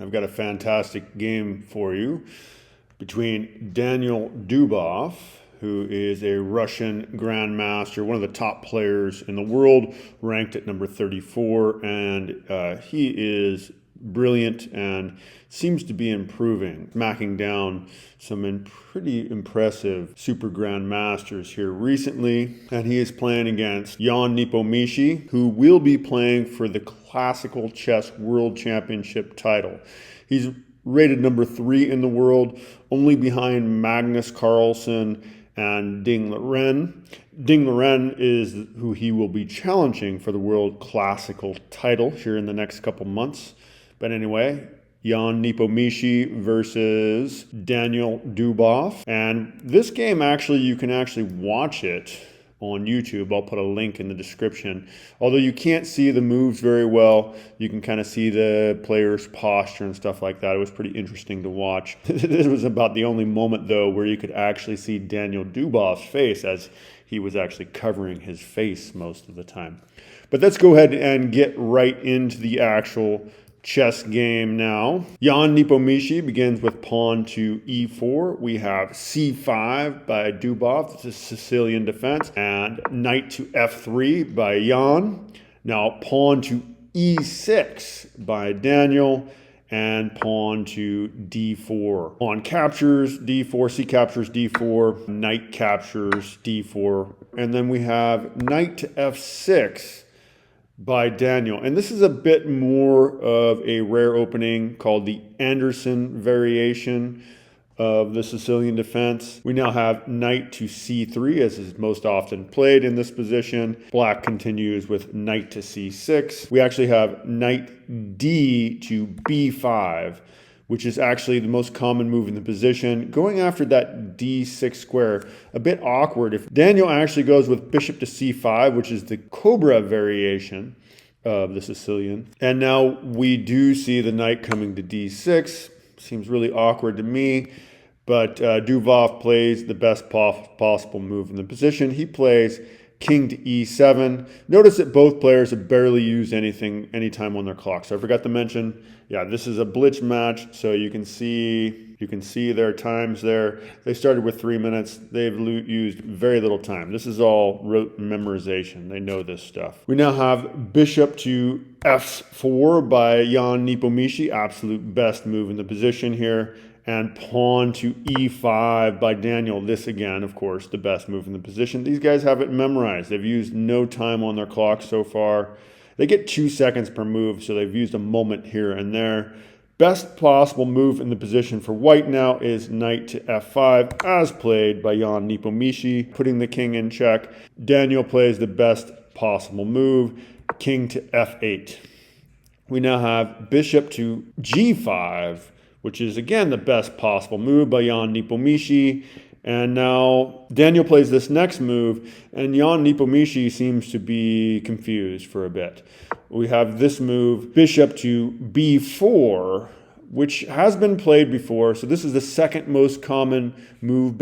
I've got a fantastic game for you between Daniil Dubov, who is a Russian Grandmaster, one of the top players in the world, ranked at number 34, and he is brilliant and seems to be improving, smacking down some pretty impressive super grandmasters here recently. And he is playing against Jan Nepomniachtchi, who will be playing for the Classical Chess World Championship title. He's rated number 3 in the world, only behind Magnus Carlsen and Ding Liren. Ding Liren is who he will be challenging for the World Classical title here in the next couple months. But anyway, Jan Nepomniachtchi versus Daniil Dubov. And this game, you can actually watch it on YouTube. I'll put a link in the description. Although you can't see the moves very well, you can kind of see the player's posture and stuff like that. It was pretty interesting to watch. This was about the only moment, though, where you could actually see Daniil Dubov's face, as he was actually covering his face most of the time. But let's go ahead and get right into the actual chess game now. Jan Nepomniachtchi begins with pawn to e4. We have c5 by Dubov, that's a Sicilian defense, and knight to f3 by Jan. Now pawn to e6 by Daniil, and pawn to d4. Pawn captures d4, c captures d4, knight captures d4, and then we have knight to f6 by Daniil. And this is a bit more of a rare opening called the Anderson variation of the Sicilian defense. We now have knight to c3, as is most often played in this position. Black continues with knight to c6. We actually have knight d to b5, which is actually the most common move in the position. Going after that d6 square, a bit awkward. If Daniil actually goes with bishop to c5, which is the Cobra variation of the Sicilian. And now we do see the knight coming to d6. Seems really awkward to me, but Dubov plays the best possible move in the position. He plays king to e7. Notice that both players have barely used any time on their clock. So I forgot to mention, yeah, this is a Blitz match, so you can see their times there. They started with 3 minutes. They've used very little time. This is all rote memorization. They know this stuff. We now have bishop to f4 by Jan Nepomniachtchi, absolute best move in the position here. And pawn to e5 by Daniil. This, again, of course, the best move in the position. These guys have it memorized. They've used no time on their clock so far. They get 2 seconds per move, so they've used a moment here and there. Best possible move in the position for white now is knight to f5, as played by Jan Nepomniachtchi, putting the king in check. Daniil plays the best possible move, king to f8. We now have bishop to g5, which is, again, the best possible move by Jan Nepomniachtchi. And now Daniil plays this next move, and Jan Nepomniachtchi seems to be confused for a bit. We have this move, bishop to b4, which has been played before. So this is the second most common move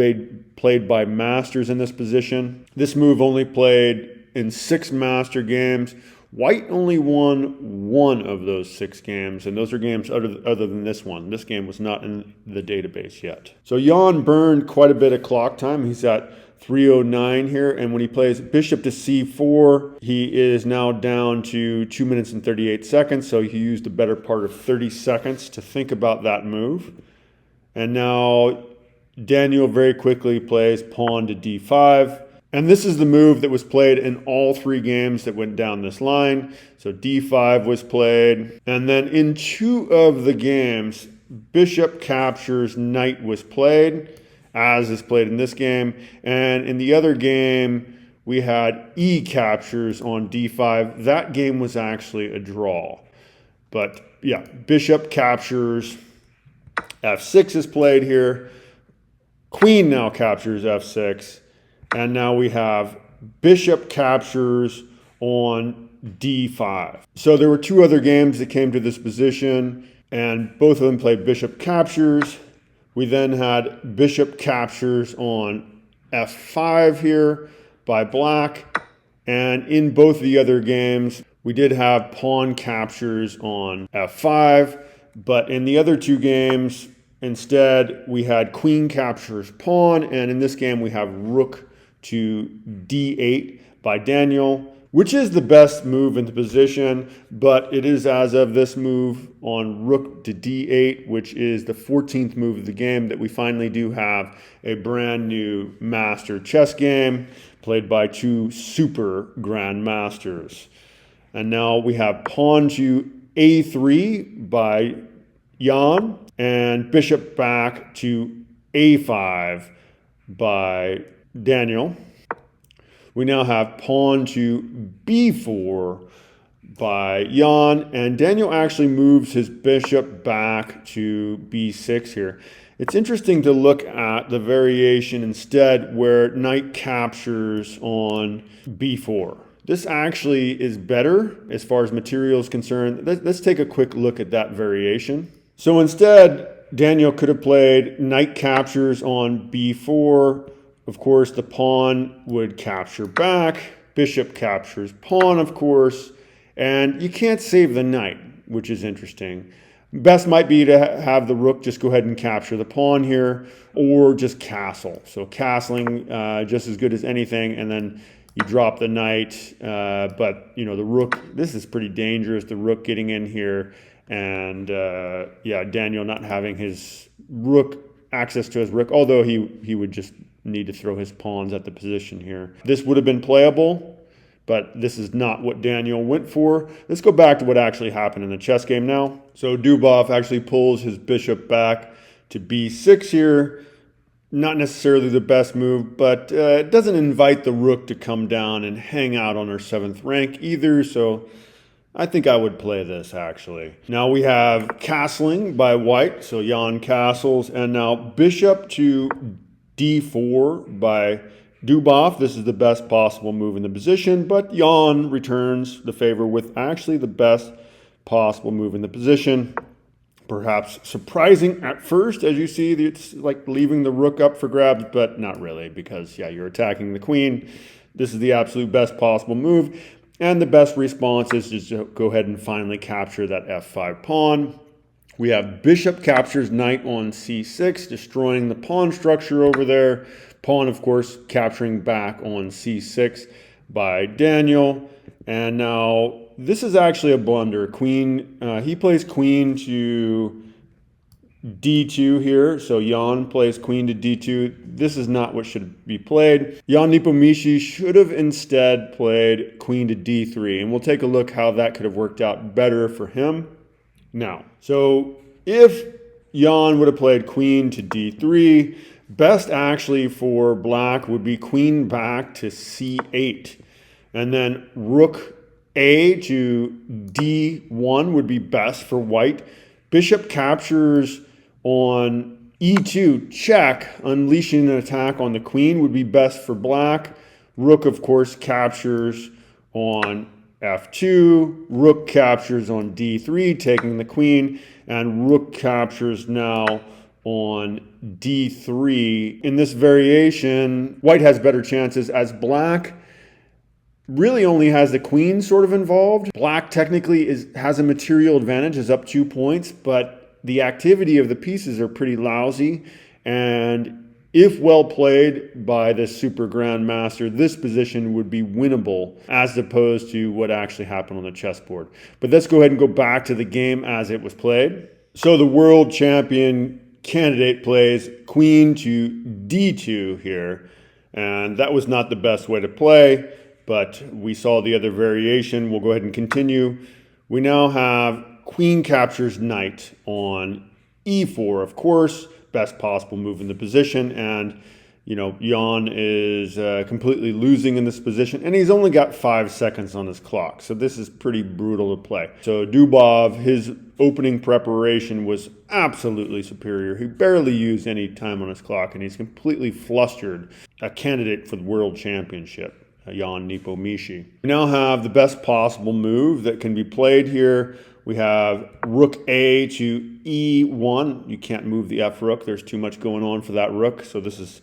played by masters in this position. This move only played in 6 master games. White only won 1 of those 6 games, and those are games other than this one. This game was not in the database yet. So Jan burned quite a bit of clock time. He's at 3:09 here, and when he plays bishop to c4, he is now down to 2 minutes and 38 seconds, so he used the better part of 30 seconds to think about that move. And now Daniil very quickly plays pawn to d5. And this is the move that was played in all 3 games that went down this line. So d5 was played. And then in 2 of the games, bishop captures knight was played, as is played in this game. And in the other game, we had e captures on d5. That game was actually a draw. But yeah, bishop captures, f6 is played here. Queen now captures f6. And now we have bishop captures on d5. So there were 2 other games that came to this position, and both of them played bishop captures. We then had bishop captures on f5 here by black. And in both of the other games, we did have pawn captures on f5. But in the other two games, instead, we had queen captures pawn, and in this game we have rook to d8 by Daniil, which is the best move in the position, but it is as of this move on rook to d8, which is the 14th move of the game, that we finally do have a brand new master chess game played by two super grandmasters. And now we have pawn to a3 by Jan, and bishop back to a5 by Daniil. We now have pawn to b4 by Jan, and Daniil actually moves his bishop back to b6 here. It's interesting to look at the variation instead where knight captures on b4. This actually is better as far as material is concerned. Let's take a quick look at that variation. So instead, Daniil could have played knight captures on b4. Of course, the pawn would capture back. Bishop captures pawn, of course. And you can't save the knight, which is interesting. Best might be to have the rook just go ahead and capture the pawn here, or just castle. So castling just as good as anything, and then you drop the knight. But, you know, the rook, this is pretty dangerous, the rook getting in here. And, yeah, Daniil not having his rook, access to his rook, although he would just need to throw his pawns at the position here. This would have been playable, but this is not what Daniil went for. Let's go back to what actually happened in the chess game now. So Dubov actually pulls his bishop back to b6 here. Not necessarily the best move, but it doesn't invite the rook to come down and hang out on our 7th rank either, so I think I would play this actually. Now we have castling by white, so Jan castles, and now bishop to d4 by Dubov. This is the best possible move in the position, but Jan returns the favor with actually the best possible move in the position. Perhaps surprising at first, as you see, it's like leaving the rook up for grabs, but not really, because yeah, you're attacking the queen. This is the absolute best possible move, and the best response is just to go ahead and finally capture that f5 pawn. We have bishop captures knight on c6, destroying the pawn structure over there. Pawn, of course, capturing back on c6 by Daniil. And now this is actually a blunder. Queen, he plays queen to d2 here. So Jan plays queen to d2. This is not what should be played. Jan Nepomniachtchi should have instead played queen to d3. And we'll take a look how that could have worked out better for him. Now, so if Jan would have played queen to d3, best actually for black would be queen back to c8. And then rook a to d1 would be best for white. Bishop captures on e2, check, unleashing an attack on the queen would be best for black. Rook, of course, captures on f2, rook captures on d3, taking the queen, and rook captures now on d3. In this variation, white has better chances, as black really only has the queen sort of involved. Black technically has a material advantage, is up 2 points, but the activity of the pieces are pretty lousy, and if well played by this super grandmaster, this position would be winnable as opposed to what actually happened on the chessboard. But let's go ahead and go back to the game as it was played. So the world champion candidate plays queen to d2 here, and that was not the best way to play, but we saw the other variation. We'll go ahead and continue. We now have queen captures knight on e4, of course. Best possible move in the position, and you know, Jan is completely losing in this position, and he's only got 5 seconds on his clock, so this is pretty brutal to play. So Dubov, his opening preparation was absolutely superior. He barely used any time on his clock, and he's completely flustered a candidate for the world championship, Jan Nepomniachtchi. We now have the best possible move that can be played here. We have rook A to E1. You can't move the F rook. There's too much going on for that rook. So this is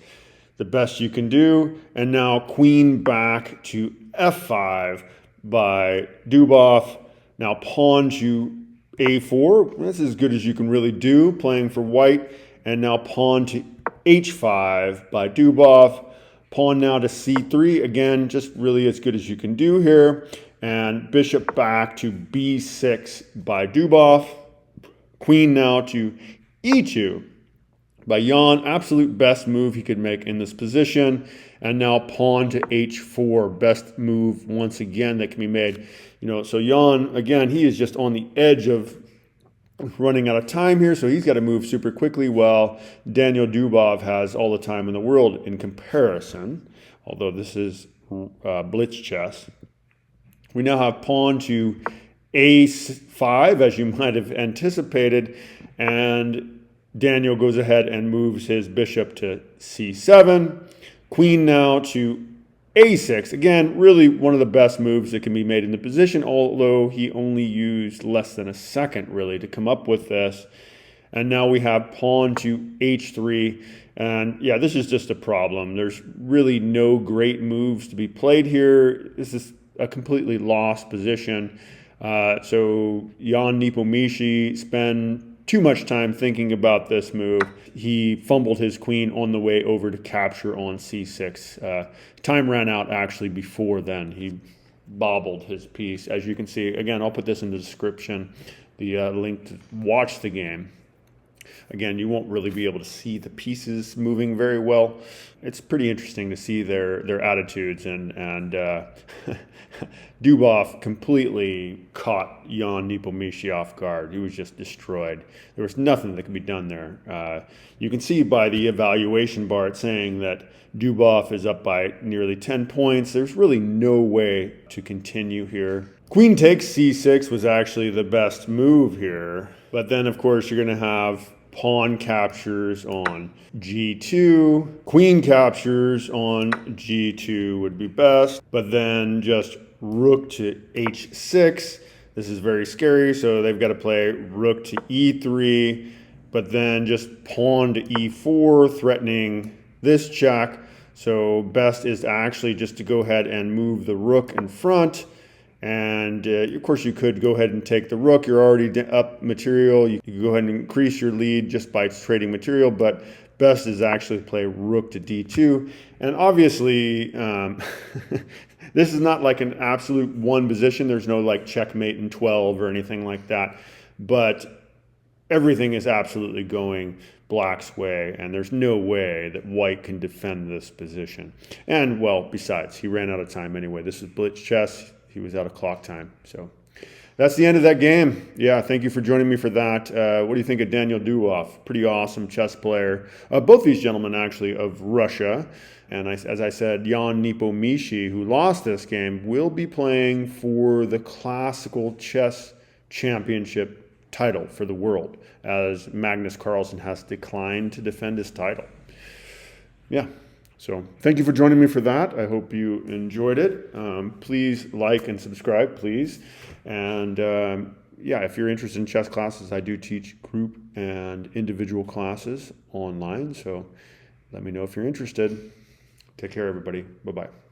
the best you can do. And now queen back to F5 by Dubov. Now pawn to a4. That's as good as you can really do, playing for white. And now pawn to h5 by Dubov. Pawn now to c3. Again, just really as good as you can do here. And bishop back to b6 by Dubov. Queen now to e2 by Jan. Absolute best move he could make in this position. And now pawn to h4. Best move once again that can be made. You know, so Jan, again, he is just on the edge of running out of time here, so he's got to move super quickly, while Daniil Dubov has all the time in the world in comparison, although this is blitz chess. We now have pawn to a5, as you might have anticipated, and Daniil goes ahead and moves his bishop to c7. Queen now to a6. Again, really one of the best moves that can be made in the position, although he only used less than a second really to come up with this. And now we have pawn to h3. And yeah, this is just a problem. There's really no great moves to be played here. This is a completely lost position. So Jan Nepomniachtchi spent too much time thinking about this move. He fumbled his queen on the way over to capture on c6. Time ran out actually before then. He bobbled his piece. As you can see, again, I'll put this in the description, the link to watch the game. Again, you won't really be able to see the pieces moving very well. It's pretty interesting to see their attitudes, and Dubov completely caught Jan Nepomniachtchi off guard. He was just destroyed. There was nothing that could be done there. You can see by the evaluation bar it's saying that Dubov is up by nearly 10 points. There's really no way to continue here. Queen takes c6 was actually the best move here. But then, of course, you're going to have pawn captures on g2. Queen captures on g2 would be best. But then just rook to h6. This is very scary, so they've got to play rook to e3. But then just pawn to e4, threatening this check. So best is actually just to go ahead and move the rook in front. And of course, you could go ahead and take the rook. You're already up material. You can go ahead and increase your lead just by trading material. But best is actually play rook to d2. And obviously, this is not like an absolute one position. There's no like checkmate in 12 or anything like that. But everything is absolutely going Black's way, and there's no way that White can defend this position. And, well, besides, he ran out of time anyway. This is blitz chess. He was out of clock time. So that's the end of that game. Yeah, thank you for joining me for that. What do you think of Daniil Dubov? Pretty awesome chess player. Both these gentlemen, actually, of Russia. And as I said, Jan Nepomniachtchi, who lost this game, will be playing for the Classical Chess Championship title for the world, as Magnus Carlsen has declined to defend his title. Yeah, so thank you for joining me for that. I hope you enjoyed it. Please like and subscribe, please. And yeah, if you're interested in chess classes, I do teach group and individual classes online. So let me know if you're interested. Take care, everybody. Bye-bye.